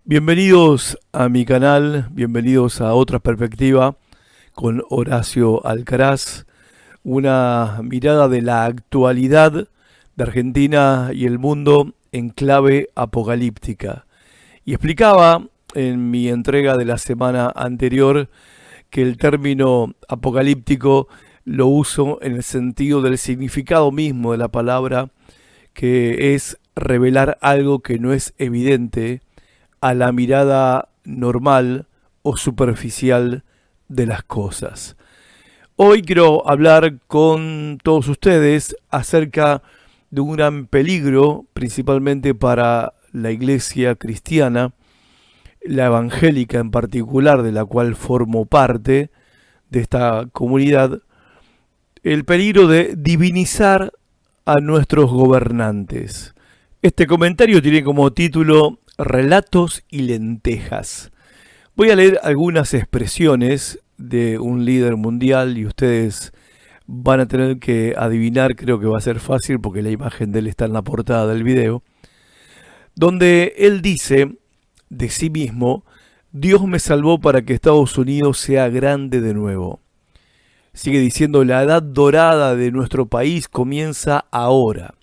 Bienvenidos a mi canal, bienvenidos a Otra Perspectiva con Horacio Alcaraz, una mirada de la actualidad de Argentina y el mundo en clave apocalíptica. Y explicaba en mi entrega de la semana anterior que el término apocalíptico lo uso en el sentido del significado mismo de la palabra, que es revelar algo que no es evidente a la mirada normal o superficial de las cosas. Hoy quiero hablar con todos ustedes acerca de un gran peligro, principalmente para la iglesia cristiana, la evangélica en particular, de la cual formo parte de esta comunidad, el peligro de divinizar a nuestros gobernantes. Este comentario tiene como título Relatos y lentejas. Voy a leer algunas expresiones de un líder mundial y ustedes van a tener que adivinar, creo que va a ser fácil porque la imagen de él está en la portada del video, donde él dice de sí mismo: Dios me salvó para que Estados Unidos sea grande de nuevo. Sigue diciendo: la edad dorada de nuestro país comienza ahora.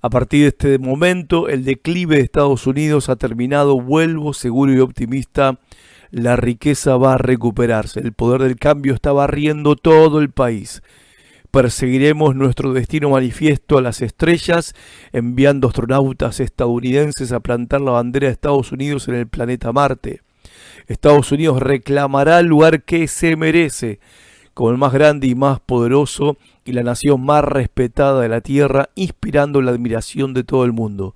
A partir de este momento, el declive de Estados Unidos ha terminado. Vuelvo seguro y optimista. La riqueza va a recuperarse. El poder del cambio está barriendo todo el país. Perseguiremos nuestro destino manifiesto a las estrellas, enviando astronautas estadounidenses a plantar la bandera de Estados Unidos en el planeta Marte. Estados Unidos reclamará el lugar que se merece, como el más grande y más poderoso y la nación más respetada de la tierra, inspirando la admiración de todo el mundo.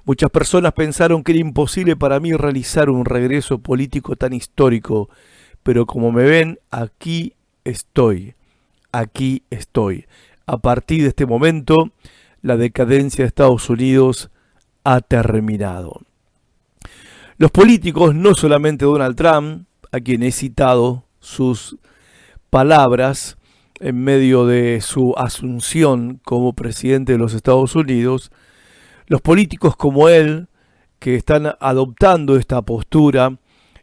Muchas personas pensaron que era imposible para mí realizar un regreso político tan histórico, pero como me ven, aquí estoy. A partir de este momento, la decadencia de Estados Unidos ha terminado. Los políticos, no solamente Donald Trump, a quien he citado sus palabras en medio de su asunción como presidente de los Estados Unidos, los políticos como él, que están adoptando esta postura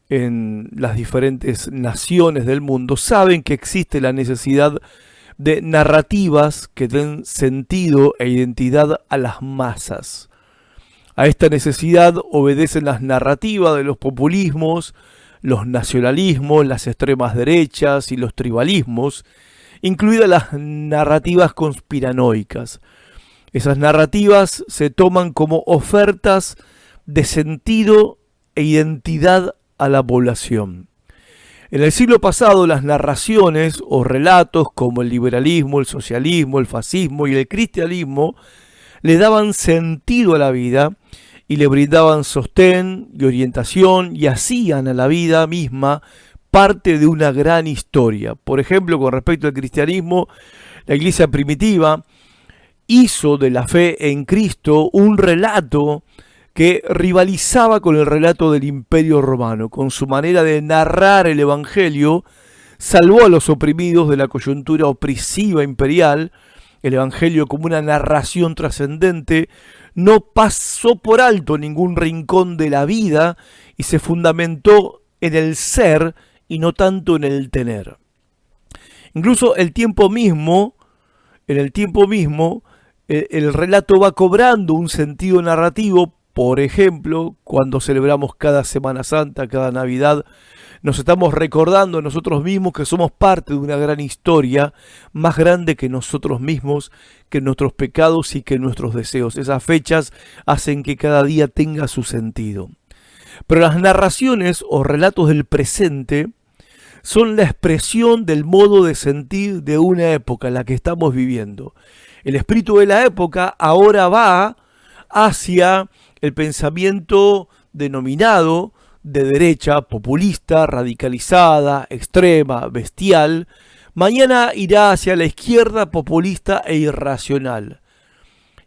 en las diferentes naciones del mundo, saben que existe la necesidad de narrativas que den sentido e identidad a las masas. A esta necesidad obedecen las narrativas de los populismos, los nacionalismos, las extremas derechas y los tribalismos, incluidas las narrativas conspiranoicas. Esas narrativas se toman como ofertas de sentido e identidad a la población. En el siglo pasado, las narraciones o relatos como el liberalismo, el socialismo, el fascismo y el cristianismo le daban sentido a la vida y le brindaban sostén y orientación y hacían a la vida misma parte de una gran historia. Por ejemplo, con respecto al cristianismo, la iglesia primitiva hizo de la fe en Cristo un relato que rivalizaba con el relato del Imperio Romano. Con su manera de narrar el Evangelio, salvó a los oprimidos de la coyuntura opresiva imperial. El Evangelio, como una narración trascendente, no pasó por alto ningún rincón de la vida y se fundamentó en el ser y no tanto en el tener. Incluso en el tiempo mismo, el relato va cobrando un sentido narrativo. Por ejemplo, cuando celebramos cada Semana Santa, cada Navidad, nos estamos recordando a nosotros mismos que somos parte de una gran historia, más grande que nosotros mismos, que nuestros pecados y que nuestros deseos. Esas fechas hacen que cada día tenga su sentido. Pero las narraciones o relatos del presente son la expresión del modo de sentir de una época, la que estamos viviendo. El espíritu de la época ahora va hacia el pensamiento denominado de derecha, populista, radicalizada, extrema, bestial. Mañana irá hacia la izquierda, populista e irracional.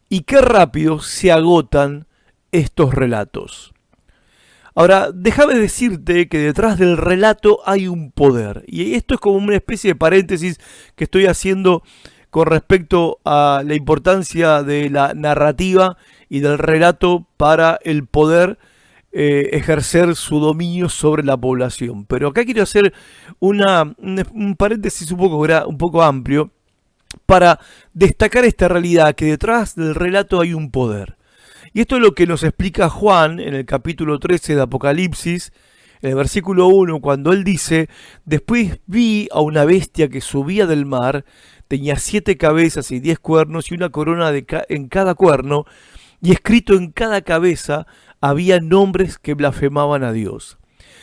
Y qué rápido se agotan estos relatos. Ahora, déjame decirte que detrás del relato hay un poder. Y esto es como una especie de paréntesis que estoy haciendo con respecto a la importancia de la narrativa y del relato para el poder ejercer su dominio sobre la población. Pero acá quiero hacer un paréntesis un poco amplio para destacar esta realidad, que detrás del relato hay un poder. Y esto es lo que nos explica Juan en el capítulo 13 de Apocalipsis, en el versículo 1, cuando él dice: después vi a una bestia que subía del mar, tenía 7 cabezas y 10 cuernos y una corona en cada cuerno, y escrito en cada cabeza había nombres que blasfemaban a Dios.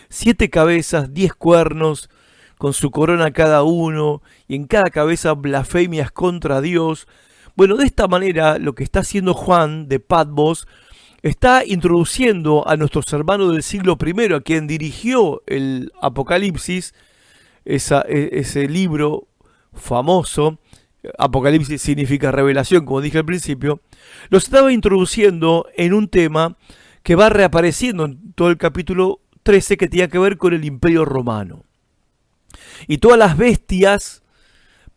7 cabezas, 10 cuernos, con su corona cada uno, y en cada cabeza blasfemias contra Dios. Bueno, de esta manera lo que está haciendo Juan de Patmos está introduciendo a nuestros hermanos del siglo I, a quien dirigió el Apocalipsis, ese libro famoso. Apocalipsis significa revelación, como dije al principio. Los estaba introduciendo en un tema que va reapareciendo en todo el capítulo 13, que tenía que ver con el Imperio Romano. Y todas las bestias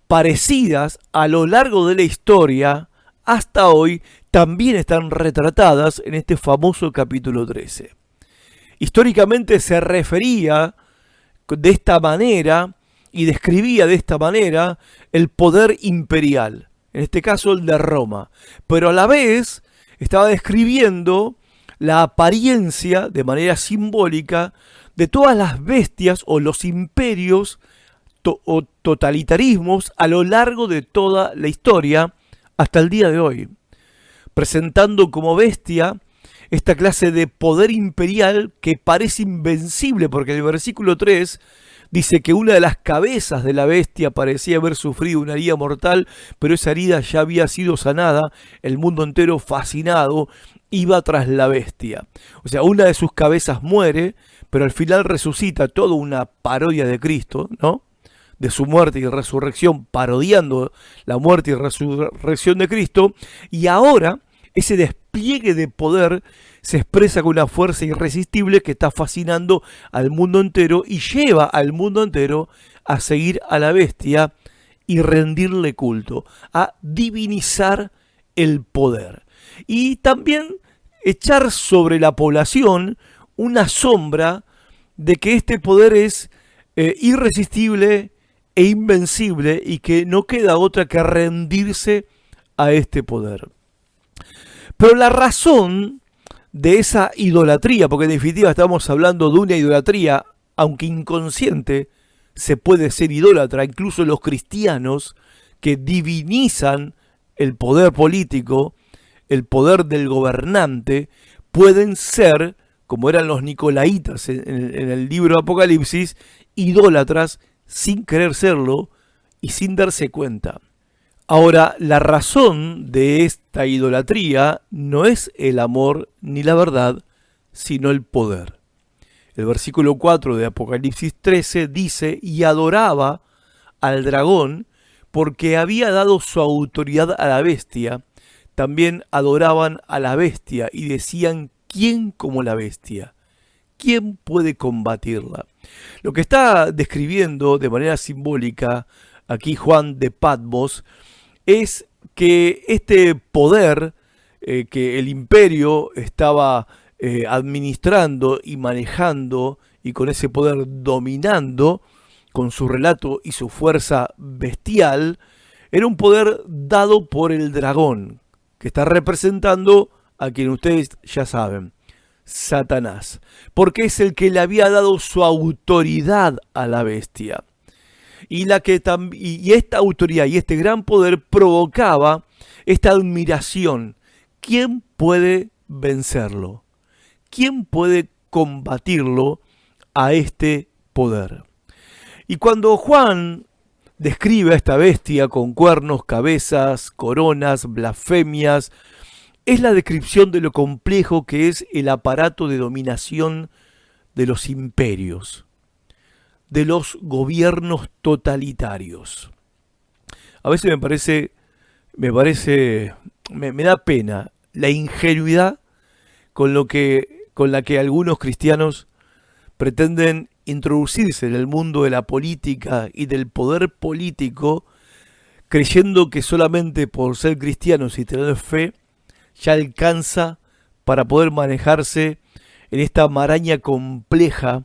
parecidas a lo largo de la historia hasta hoy también están retratadas en este famoso capítulo 13. Históricamente se refería de esta manera y describía de esta manera el poder imperial, en este caso el de Roma, pero a la vez estaba describiendo la apariencia de manera simbólica de todas las bestias o los imperios o totalitarismos a lo largo de toda la historia hasta el día de hoy, presentando como bestia esta clase de poder imperial que parece invencible, porque el versículo 3 dice que una de las cabezas de la bestia parecía haber sufrido una herida mortal, pero esa herida ya había sido sanada. El mundo entero, fascinado, iba tras la bestia. O sea, una de sus cabezas muere, pero al final resucita, toda una parodia de Cristo, ¿no? De su muerte y resurrección, parodiando la muerte y resurrección de Cristo. Y ahora ese despliegue de poder se expresa con una fuerza irresistible que está fascinando al mundo entero y lleva al mundo entero a seguir a la bestia y rendirle culto, a divinizar el poder. Y también echar sobre la población una sombra de que este poder es irresistible e invencible y que no queda otra que rendirse a este poder. Pero la razón de esa idolatría, porque en definitiva estamos hablando de una idolatría, aunque inconsciente, se puede ser idólatra, incluso los cristianos que divinizan el poder político, el poder del gobernante, pueden ser, como eran los nicolaitas en el libro de Apocalipsis, idólatras sin querer serlo y sin darse cuenta. Ahora, la razón de esta idolatría no es el amor ni la verdad, sino el poder. El versículo 4 de Apocalipsis 13 dice: y adoraba al dragón porque había dado su autoridad a la bestia. También adoraban a la bestia y decían: ¿quién como la bestia? ¿Quién puede combatirla? Lo que está describiendo de manera simbólica aquí Juan de Patmos es que este poder que el imperio estaba administrando y manejando, y con ese poder dominando, con su relato y su fuerza bestial, era un poder dado por el dragón, que está representando a quien ustedes ya saben, Satanás, porque es el que le había dado su autoridad a la bestia. Y esta autoridad y este gran poder provocaba esta admiración. ¿Quién puede vencerlo? ¿Quién puede combatirlo a este poder? Y cuando Juan describe a esta bestia con cuernos, cabezas, coronas, blasfemias, es la descripción de lo complejo que es el aparato de dominación de los imperios, de los gobiernos totalitarios. A veces me da pena la ingenuidad con la que algunos cristianos pretenden introducirse en el mundo de la política y del poder político, creyendo que solamente por ser cristianos y tener fe ya alcanza para poder manejarse en esta maraña compleja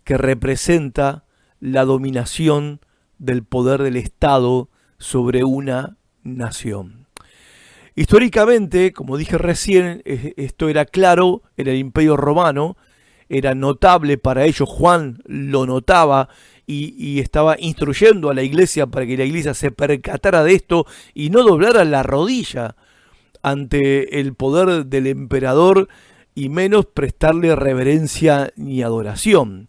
que representa la dominación del poder del Estado sobre una nación. Históricamente, como dije recién, esto era claro en el Imperio Romano, era notable para ellos, Juan lo notaba y estaba instruyendo a la iglesia para que la iglesia se percatara de esto y no doblara la rodilla ante el poder del emperador y menos prestarle reverencia ni adoración.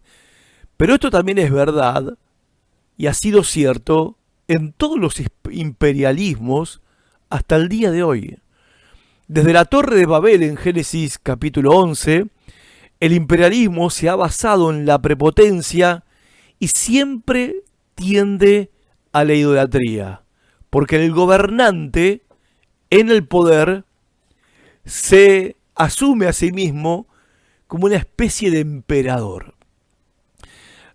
Pero esto también es verdad y ha sido cierto en todos los imperialismos hasta el día de hoy. Desde la Torre de Babel en Génesis capítulo 11, el imperialismo se ha basado en la prepotencia y siempre tiende a la idolatría, porque el gobernante en el poder se asume a sí mismo como una especie de emperador.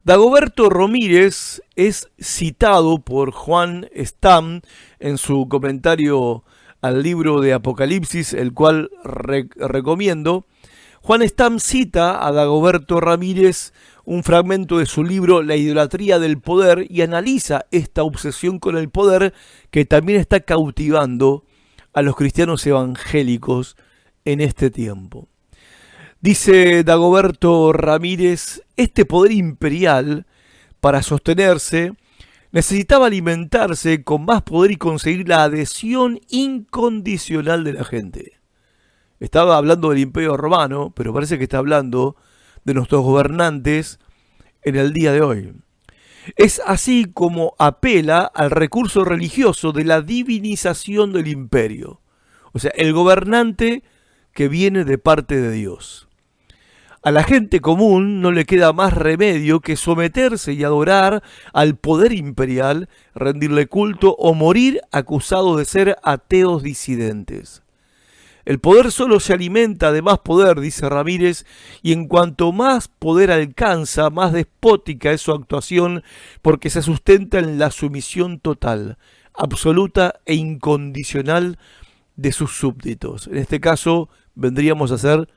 Dagoberto Ramírez es citado por Juan Stam en su comentario al libro de Apocalipsis, el cual recomiendo. Juan Stam cita a Dagoberto Ramírez un fragmento de su libro La idolatría del poder y analiza esta obsesión con el poder que también está cautivando a los cristianos evangélicos en este tiempo. Dice Dagoberto Ramírez, este poder imperial, para sostenerse, necesitaba alimentarse con más poder y conseguir la adhesión incondicional de la gente. Estaba hablando del Imperio Romano, pero parece que está hablando de nuestros gobernantes en el día de hoy. Es así como apela al recurso religioso de la divinización del imperio. O sea, el gobernante que viene de parte de Dios. A la gente común no le queda más remedio que someterse y adorar al poder imperial, rendirle culto o morir acusado de ser ateos disidentes. El poder solo se alimenta de más poder, dice Ramírez, y en cuanto más poder alcanza, más despótica es su actuación, porque se sustenta en la sumisión total, absoluta e incondicional de sus súbditos. En este caso vendríamos a ser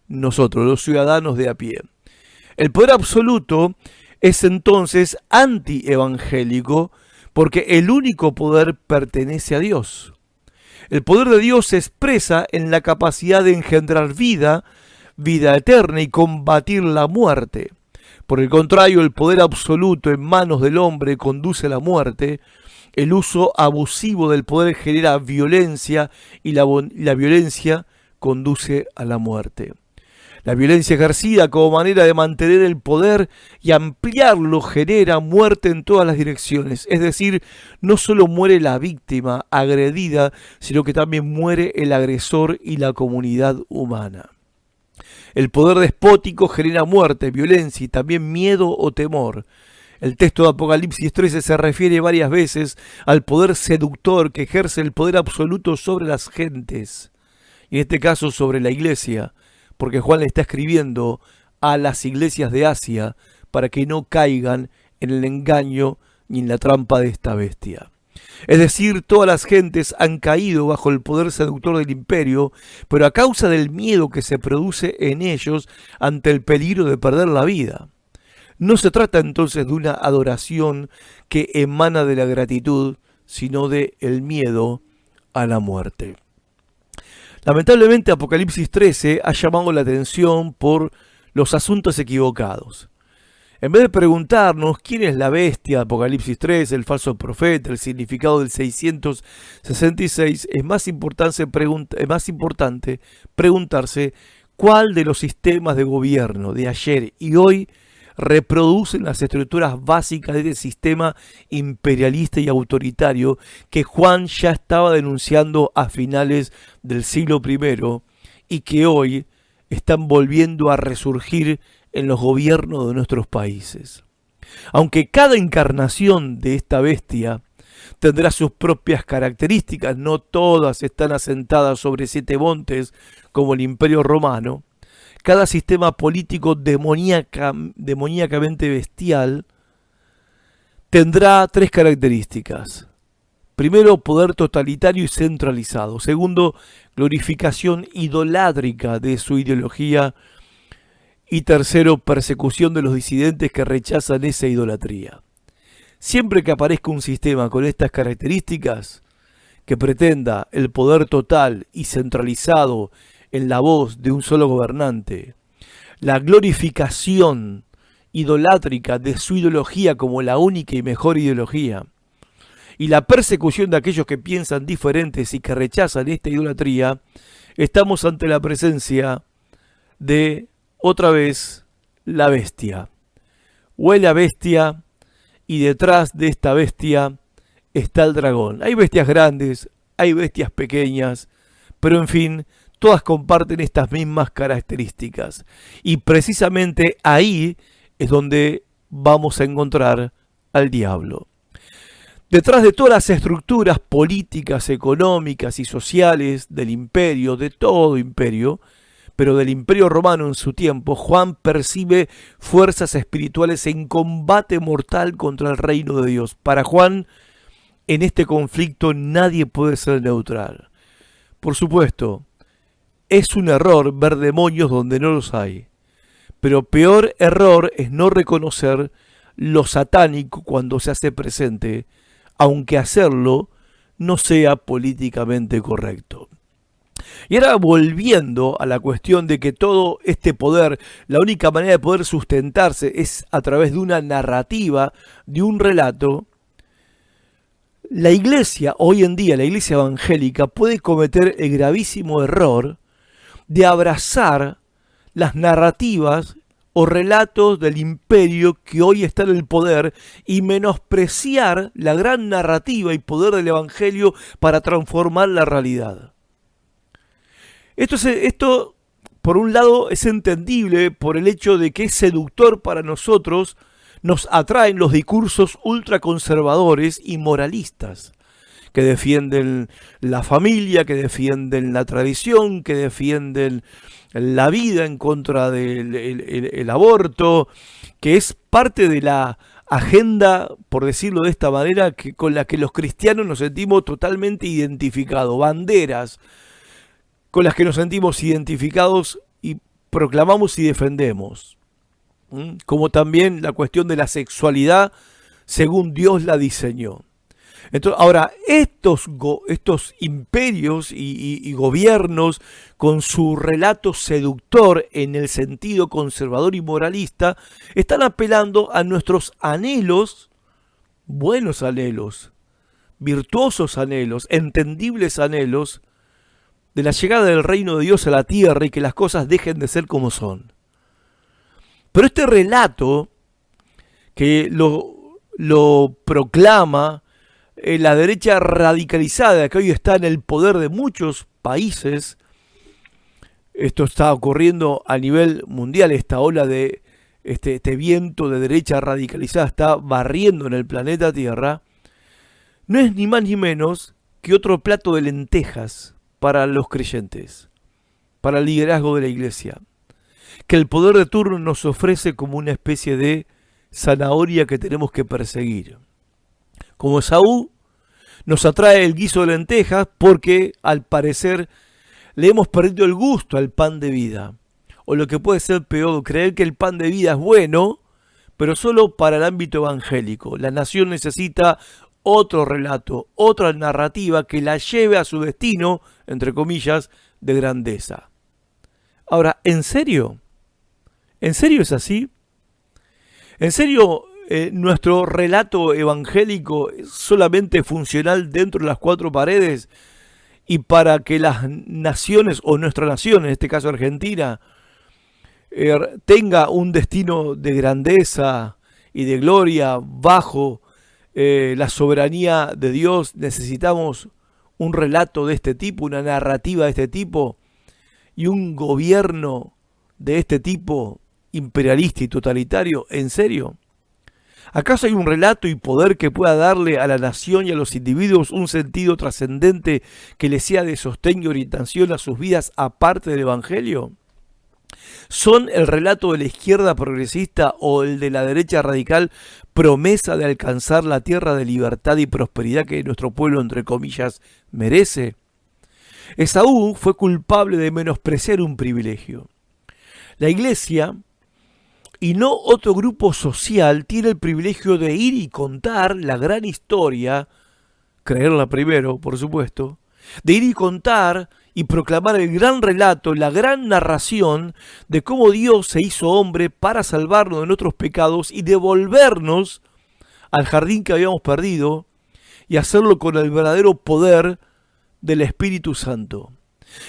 nosotros, los ciudadanos de a pie. El poder absoluto es entonces antievangélico, porque el único poder pertenece a Dios. El poder de Dios se expresa en la capacidad de engendrar vida, vida eterna y combatir la muerte. Por el contrario, el poder absoluto en manos del hombre conduce a la muerte. El uso abusivo del poder genera violencia y la violencia conduce a la muerte. La violencia ejercida como manera de mantener el poder y ampliarlo genera muerte en todas las direcciones. Es decir, no solo muere la víctima agredida, sino que también muere el agresor y la comunidad humana. El poder despótico genera muerte, violencia y también miedo o temor. El texto de Apocalipsis 13 se refiere varias veces al poder seductor que ejerce el poder absoluto sobre las gentes, y en este caso sobre la iglesia, porque Juan le está escribiendo a las iglesias de Asia para que no caigan en el engaño ni en la trampa de esta bestia. Es decir, todas las gentes han caído bajo el poder seductor del imperio, pero a causa del miedo que se produce en ellos ante el peligro de perder la vida. No se trata entonces de una adoración que emana de la gratitud, sino de el miedo a la muerte. Lamentablemente Apocalipsis 13 ha llamado la atención por los asuntos equivocados. En vez de preguntarnos quién es la bestia de Apocalipsis 13, el falso profeta, el significado del 666, es más importante preguntarse cuál de los sistemas de gobierno de ayer y hoy reproducen las estructuras básicas de este sistema imperialista y autoritario que Juan ya estaba denunciando a finales del siglo I y que hoy están volviendo a resurgir en los gobiernos de nuestros países. Aunque cada encarnación de esta bestia tendrá sus propias características, no todas están asentadas sobre 7 montes como el Imperio Romano. Cada sistema político demoníacamente bestial tendrá 3 características. Primero, poder totalitario y centralizado. Segundo, glorificación idolátrica de su ideología Y tercero, persecución de los disidentes que rechazan esa idolatría. Siempre que aparezca un sistema con estas características, que pretenda el poder total y centralizado en la voz de un solo gobernante, la glorificación idolátrica de su ideología como la única y mejor ideología, y la persecución de aquellos que piensan diferentes y que rechazan esta idolatría, estamos ante la presencia de, otra vez, la bestia. Huele a bestia, y detrás de esta bestia está el dragón. Hay bestias grandes, hay bestias pequeñas, pero en fin, todas comparten estas mismas características. Y precisamente ahí es donde vamos a encontrar al diablo. Detrás de todas las estructuras políticas, económicas y sociales del imperio, de todo imperio, pero del imperio romano en su tiempo, Juan percibe fuerzas espirituales en combate mortal contra el reino de Dios. Para Juan, en este conflicto nadie puede ser neutral. Por supuesto, es un error ver demonios donde no los hay, pero peor error es no reconocer lo satánico cuando se hace presente, aunque hacerlo no sea políticamente correcto. Y ahora volviendo a la cuestión de que todo este poder, la única manera de poder sustentarse es a través de una narrativa, de un relato, la iglesia, hoy en día la iglesia evangélica, puede cometer el gravísimo error de abrazar las narrativas o relatos del imperio que hoy está en el poder y menospreciar la gran narrativa y poder del evangelio para transformar la realidad. Esto, por un lado, es entendible por el hecho de que es seductor para nosotros, nos atraen los discursos ultraconservadores y moralistas, que defienden la familia, que defienden la tradición, que defienden la vida en contra del el aborto, que es parte de la agenda, por decirlo de esta manera, con la que los cristianos nos sentimos totalmente identificados, banderas con las que nos sentimos identificados y proclamamos y defendemos. Como también la cuestión de la sexualidad según Dios la diseñó. Entonces, ahora, estos imperios y gobiernos con su relato seductor en el sentido conservador y moralista, están apelando a nuestros anhelos, buenos anhelos, virtuosos anhelos, entendibles anhelos, de la llegada del reino de Dios a la tierra y que las cosas dejen de ser como son. Pero este relato que lo proclama la derecha radicalizada que hoy está en el poder de muchos países, esto está ocurriendo a nivel mundial, esta ola de este viento de derecha radicalizada está barriendo en el planeta Tierra, no es ni más ni menos que otro plato de lentejas para los creyentes, para el liderazgo de la iglesia, que el poder de turno nos ofrece como una especie de zanahoria que tenemos que perseguir. Como Esaú, nos atrae el guiso de lentejas porque, al parecer, le hemos perdido el gusto al pan de vida. O lo que puede ser peor, creer que el pan de vida es bueno, pero solo para el ámbito evangélico. La nación necesita otro relato, otra narrativa que la lleve a su destino, entre comillas, de grandeza. Ahora, ¿en serio? ¿En serio es así? ¿En serio nuestro relato evangélico es solamente funcional dentro de las cuatro paredes? Y para que las naciones, o nuestra nación, en este caso Argentina, tenga un destino de grandeza y de gloria bajo la soberanía de Dios, necesitamos un relato de este tipo, una narrativa de este tipo y un gobierno de este tipo imperialista y totalitario. ¿En serio? ¿Acaso hay un relato y poder que pueda darle a la nación y a los individuos un sentido trascendente que les sea de sostén y orientación a sus vidas aparte del Evangelio? ¿Son el relato de la izquierda progresista o el de la derecha radical promesa de alcanzar la tierra de libertad y prosperidad que nuestro pueblo, entre comillas, merece? Esaú fue culpable de menospreciar un privilegio. La iglesia y no otro grupo social tiene el privilegio de ir y contar la gran historia, creerla primero, por supuesto, de ir y contar y proclamar el gran relato, la gran narración de cómo Dios se hizo hombre para salvarnos de nuestros pecados y devolvernos al jardín que habíamos perdido y hacerlo con el verdadero poder del Espíritu Santo.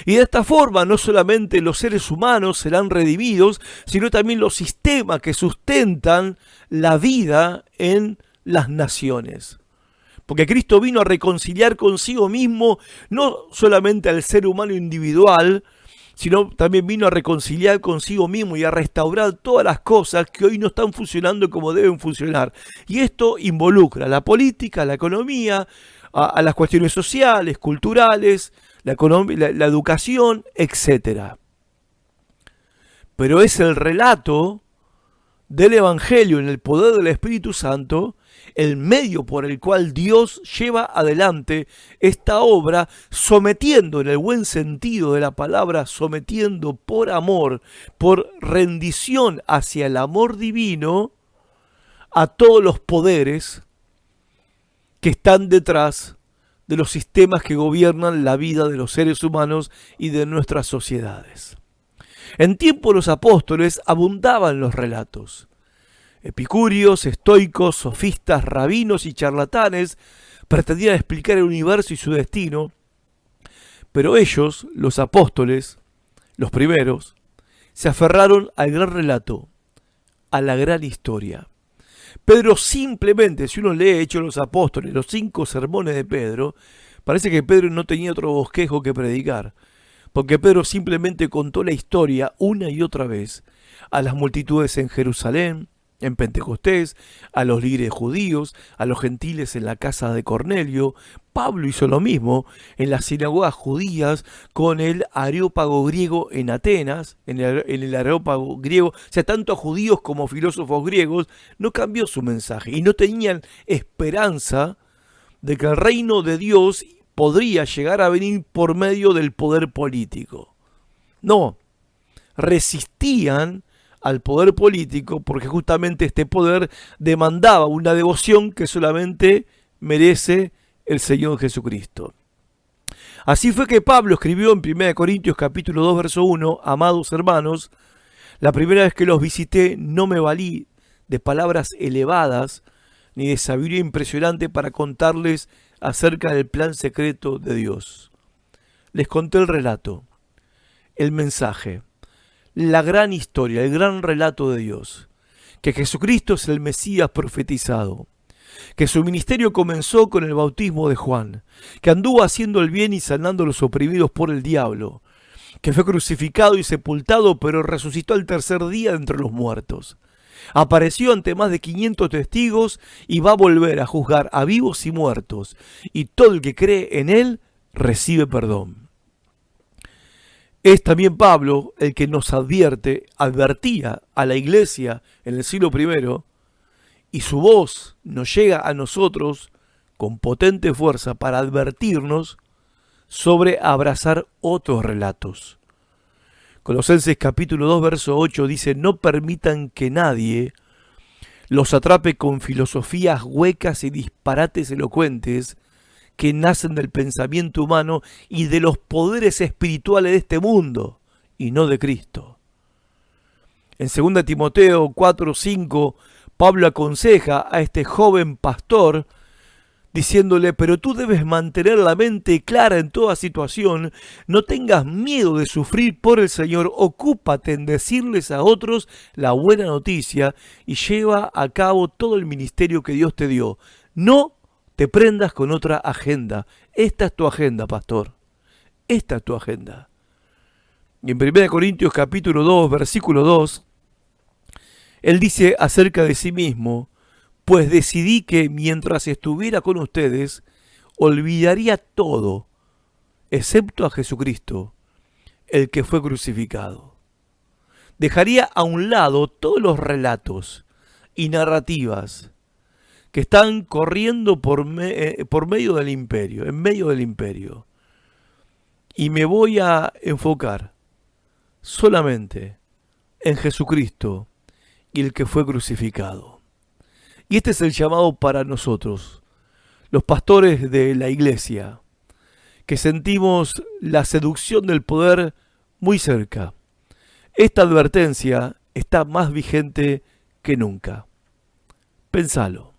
Y de esta forma no solamente los seres humanos serán redimidos, sino también los sistemas que sustentan la vida en las naciones. Porque Cristo vino a reconciliar consigo mismo no solamente al ser humano individual, sino también vino a reconciliar consigo mismo y a restaurar todas las cosas que hoy no están funcionando como deben funcionar. Y esto involucra la política, la economía, a las cuestiones sociales, culturales, la educación, etc. Pero es el relato del Evangelio en el poder del Espíritu Santo el medio por el cual Dios lleva adelante esta obra, sometiendo en el buen sentido de la palabra, sometiendo por amor, por rendición hacia el amor divino, a todos los poderes que están detrás de los sistemas que gobiernan la vida de los seres humanos y de nuestras sociedades. En tiempo de los apóstoles abundaban los relatos. Epicúreos, estoicos, sofistas, rabinos y charlatanes pretendían explicar el universo y su destino, pero ellos, los apóstoles, los primeros, se aferraron al gran relato, a la gran historia. Pedro simplemente, si uno lee Hechos de los Apóstoles, los 5 sermones de Pedro, parece que Pedro no tenía otro bosquejo que predicar, porque Pedro simplemente contó la historia una y otra vez a las multitudes en Jerusalén, en Pentecostés, a los líderes judíos, a los gentiles en la casa de Cornelio. Pablo hizo lo mismo en las sinagogas judías con el areópago griego en Atenas, en el areópago griego, o sea, tanto a judíos como filósofos griegos, no cambió su mensaje y no tenían esperanza de que el reino de Dios podría llegar a venir por medio del poder político. No, resistían al poder político porque justamente este poder demandaba una devoción que solamente merece el Señor Jesucristo. Así fue que Pablo escribió en 1 Corintios capítulo 2 verso 1: amados hermanos, la primera vez que los visité no me valí de palabras elevadas ni de sabiduría impresionante para contarles acerca del plan secreto de Dios. Les conté el relato, el mensaje, la gran historia, el gran relato de Dios, que Jesucristo es el Mesías profetizado, que su ministerio comenzó con el bautismo de Juan, que anduvo haciendo el bien y sanando a los oprimidos por el diablo, que fue crucificado y sepultado, pero resucitó al tercer día de entre los muertos. Apareció ante más de 500 testigos y va a volver a juzgar a vivos y muertos, y todo el que cree en él recibe perdón. Es también Pablo el que nos advertía a la iglesia en el siglo I, y su voz nos llega a nosotros con potente fuerza para advertirnos sobre abrazar otros relatos. Colosenses capítulo 2 verso 8 dice: no permitan que nadie los atrape con filosofías huecas y disparates elocuentes que nacen del pensamiento humano y de los poderes espirituales de este mundo, y no de Cristo. En 2 Timoteo 4:5, Pablo aconseja a este joven pastor, diciéndole: pero tú debes mantener la mente clara en toda situación, no tengas miedo de sufrir por el Señor, ocúpate en decirles a otros la buena noticia y lleva a cabo todo el ministerio que Dios te dio. No te prendas con otra agenda. Esta es tu agenda, pastor. Esta es tu agenda. Y en 1 Corintios capítulo 2, versículo 2, él dice acerca de sí mismo: pues decidí que mientras estuviera con ustedes, olvidaría todo, excepto a Jesucristo, el que fue crucificado. Dejaría a un lado todos los relatos y narrativas que están corriendo por medio del imperio, en medio del imperio. Y me voy a enfocar solamente en Jesucristo y el que fue crucificado. Y este es el llamado para nosotros, los pastores de la iglesia, que sentimos la seducción del poder muy cerca. Esta advertencia está más vigente que nunca. Pensalo.